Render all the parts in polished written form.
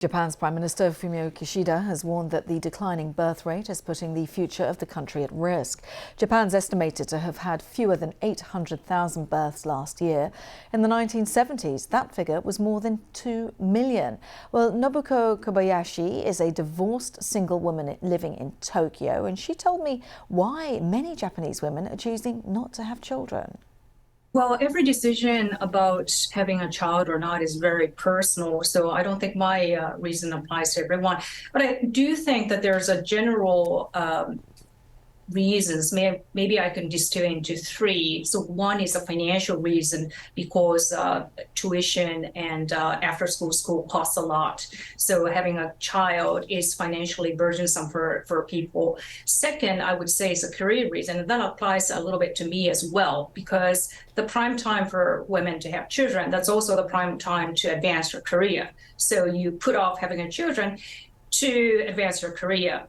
Japan's Prime Minister Fumio Kishida has warned that the declining birth rate is putting the future of the country at risk. Japan's estimated to have had fewer than 800,000 births last year. In the 1970s, that figure was more than 2 million. Well, Nobuko Kobayashi is a divorced single woman living in Tokyo, and she told me why many Japanese women are choosing not to have children. Well, every decision about having a child or not is very personal, so I don't think my reason applies to everyone. But I do think that there's a general reasons. Maybe I can distill into three. So one is a financial reason because tuition and after-school costs a lot. So having a child is financially burdensome for people. Second, I would say is a career reason. And that applies a little bit to me as well, because the prime time for women to have children, that's also the prime time to advance your career. So you put off having a children to advance your career.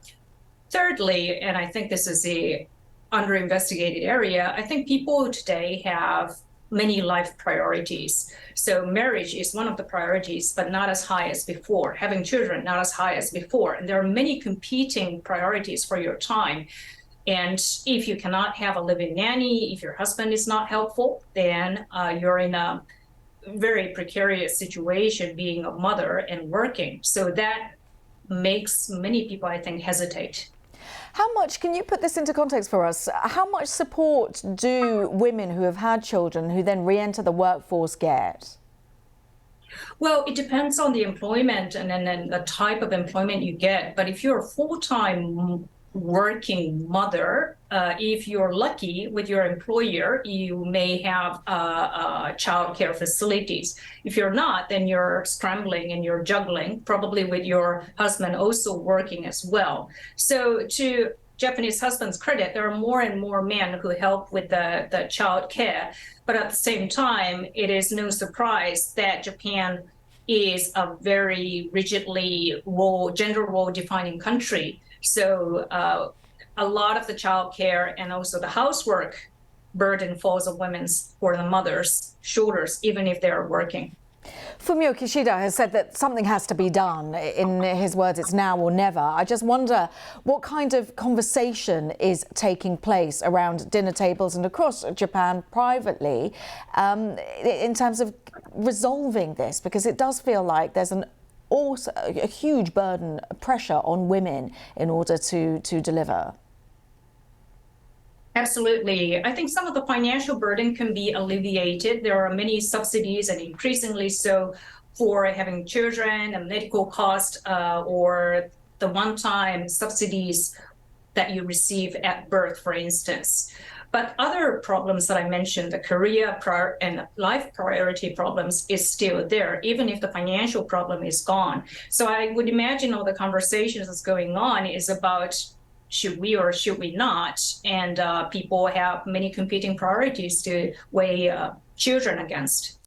Thirdly, and I think this is a under-investigated area, I think people today have many life priorities. So marriage is one of the priorities, but not as high as before. Having children, not as high as before. And there are many competing priorities for your time. And if you cannot have a live-in nanny, if your husband is not helpful, then you're in a very precarious situation being a mother and working. So that makes many people, I think, hesitate. How much, can you put this into context for us? How much support do women who have had children who then re-enter the workforce get? Well, it depends on the employment and then the type of employment you get. But if you're a full-time working mother, if you're lucky with your employer, you may have child care facilities. If you're not, then you're scrambling and you're juggling, probably with your husband also working as well. So to Japanese husbands' credit, there are more and more men who help with the child care. But at the same time, it is no surprise that Japan is a very rigidly gender role defining country. So a lot of the child care and also the housework burden falls on women's or the mothers' shoulders, even if they're working. Fumio Kishida has said that something has to be done. In his words, it's now or never. I just wonder what kind of conversation is taking place around dinner tables and across Japan privately in terms of resolving this, because it does feel like there's also a huge burden, pressure on women in order to deliver. Absolutely. I think some of the financial burden can be alleviated. There are many subsidies, and increasingly so, for having children and medical costs, or the one-time subsidies that you receive at birth, for instance. But other problems that I mentioned, the career and life priority problems, is still there, even if the financial problem is gone. So I would imagine all the conversations that's going on is about should we or should we not? And people have many competing priorities to weigh children against.